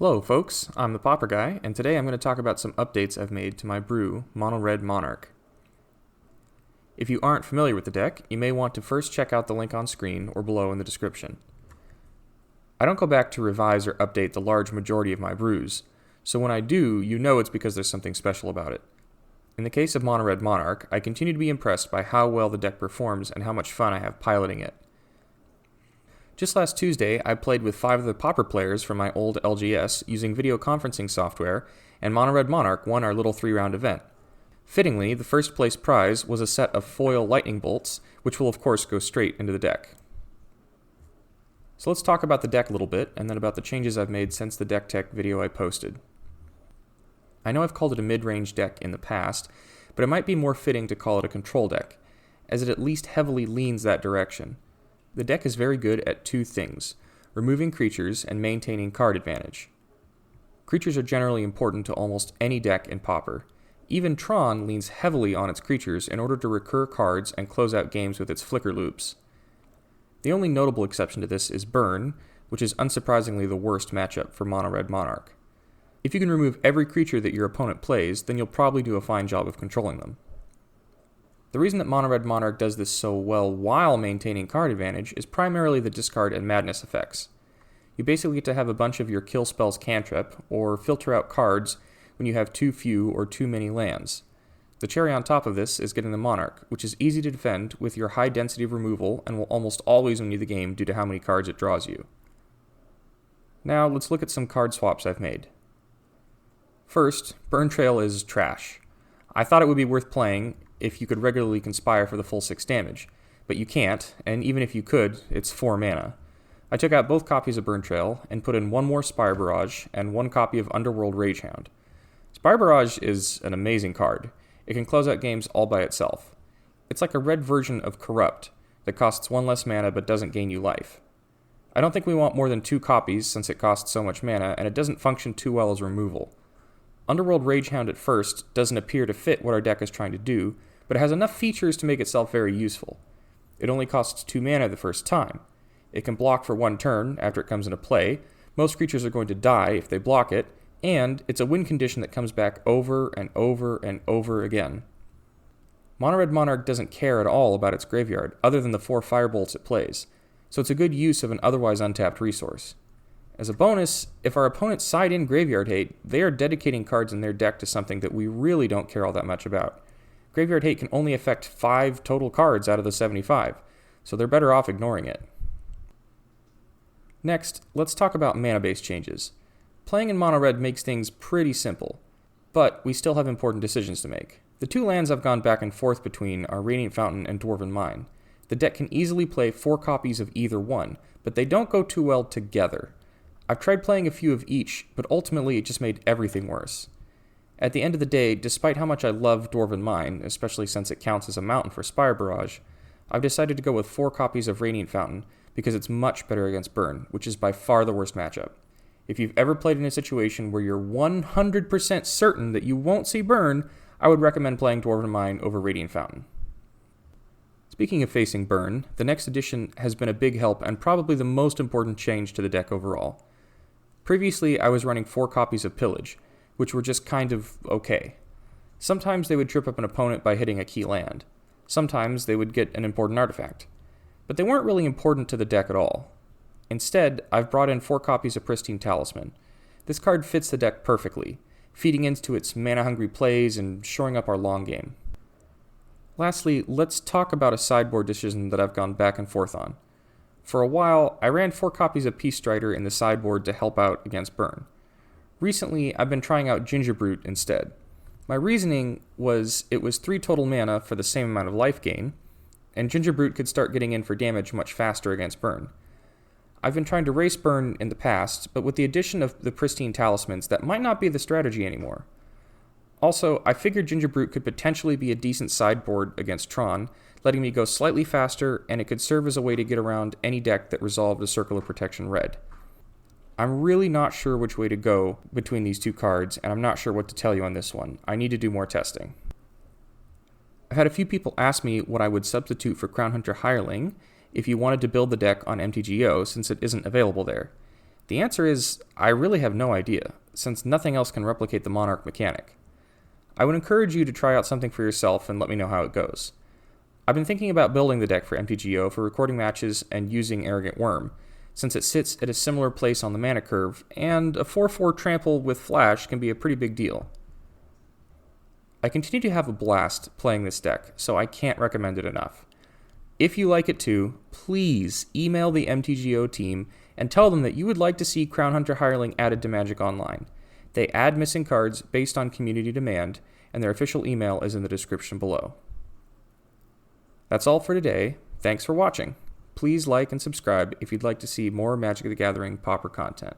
Hello folks, I'm the Pauper guy, and today I'm going to talk about some updates I've made to my brew, Mono Red Monarch. If you aren't familiar with the deck, you may want to first check out the link on screen or below in the description. I don't go back to revise or update the large majority of my brews, so when I do, you know it's because there's something special about it. In the case of Mono Red Monarch, I continue to be impressed by how well the deck performs and how much fun I have piloting it. Just last Tuesday, I played with 5 of the Pauper players from my old LGS using video conferencing software, and Mono Red Monarch won our little 3-round event. Fittingly, the first place prize was a set of foil lightning bolts, which will of course go straight into the deck. So let's talk about the deck a little bit, and then about the changes I've made since the deck tech video I posted. I know I've called it a mid-range deck in the past, but it might be more fitting to call it a control deck, as it at least heavily leans that direction. The deck is very good at 2 things, removing creatures and maintaining card advantage. Creatures are generally important to almost any deck in Pauper. Even Tron leans heavily on its creatures in order to recur cards and close out games with its flicker loops. The only notable exception to this is Burn, which is unsurprisingly the worst matchup for Mono Red Monarch. If you can remove every creature that your opponent plays, then you'll probably do a fine job of controlling them. The reason that Mono Red Monarch does this so well while maintaining card advantage is primarily the discard and madness effects. You basically get to have a bunch of your kill spells cantrip, or filter out cards when you have too few or too many lands. The cherry on top of this is getting the Monarch, which is easy to defend with your high density of removal and will almost always win you the game due to how many cards it draws you. Now let's look at some card swaps I've made. First, Burn Trail is trash. I thought it would be worth playing if you could regularly conspire for the full 6 damage, but you can't, and even if you could, it's 4 mana. I took out both copies of Burn Trail and put in 1 more Spire Barrage and 1 copy of Underworld Rage-Hound. Spire Barrage is an amazing card. It can close out games all by itself. It's like a red version of Corrupt that costs 1 less mana but doesn't gain you life. I don't think we want more than 2 copies since it costs so much mana, and it doesn't function too well as removal. Underworld Rage-Hound at first doesn't appear to fit what our deck is trying to do, but it has enough features to make itself very useful. It only costs 2 mana the first time. It can block for 1 turn after it comes into play, most creatures are going to die if they block it, and it's a win condition that comes back over and over and over again. Mono Red Monarch doesn't care at all about its graveyard, other than the 4 Firebolts it plays, so it's a good use of an otherwise untapped resource. As a bonus, if our opponents side in Graveyard Hate, they are dedicating cards in their deck to something that we really don't care all that much about. Graveyard Hate can only affect 5 total cards out of the 75, so they're better off ignoring it. Next, let's talk about mana-based changes. Playing in Mono Red makes things pretty simple, but we still have important decisions to make. The 2 lands I've gone back and forth between are Radiant Fountain and Dwarven Mine. The deck can easily play 4 copies of either one, but they don't go too well together. I've tried playing a few of each, but ultimately it just made everything worse. At the end of the day, despite how much I love Dwarven Mine, especially since it counts as a mountain for Spire Barrage, I've decided to go with 4 copies of Radiant Fountain because it's much better against Burn, which is by far the worst matchup. If you've ever played in a situation where you're 100% certain that you won't see Burn, I would recommend playing Dwarven Mine over Radiant Fountain. Speaking of facing Burn, the next edition has been a big help and probably the most important change to the deck overall. Previously, I was running 4 copies of Pillage, which were just kind of okay. Sometimes they would trip up an opponent by hitting a key land. Sometimes they would get an important artifact. But they weren't really important to the deck at all. Instead, I've brought in 4 copies of Pristine Talisman. This card fits the deck perfectly, feeding into its mana-hungry plays and shoring up our long game. Lastly, let's talk about a sideboard decision that I've gone back and forth on. For a while, I ran 4 copies of Peace Strider in the sideboard to help out against Burn. Recently, I've been trying out Gingerbrute instead. My reasoning was it was 3 total mana for the same amount of life gain, and Gingerbrute could start getting in for damage much faster against Burn. I've been trying to race Burn in the past, but with the addition of the Pristine Talismans, that might not be the strategy anymore. Also, I figured Gingerbrute could potentially be a decent sideboard against Tron, letting me go slightly faster, and it could serve as a way to get around any deck that resolved a Circle of Protection red. I'm really not sure which way to go between these 2 cards, and I'm not sure what to tell you on this one. I need to do more testing. I've had a few people ask me what I would substitute for Crown-Hunter Hireling if you wanted to build the deck on MTGO, since it isn't available there. The answer is, I really have no idea, since nothing else can replicate the Monarch mechanic. I would encourage you to try out something for yourself and let me know how it goes. I've been thinking about building the deck for MTGO for recording matches and using Arrogant Worm, since it sits at a similar place on the mana curve, and a 4/4 trample with flash can be a pretty big deal. I continue to have a blast playing this deck, so I can't recommend it enough. If you like it too, please email the MTGO team and tell them that you would like to see Crown-Hunter Hireling added to Magic Online. They add missing cards based on community demand, and their official email is in the description below. That's all for today. Thanks for watching. Please like and subscribe if you'd like to see more Magic the Gathering Pauper content.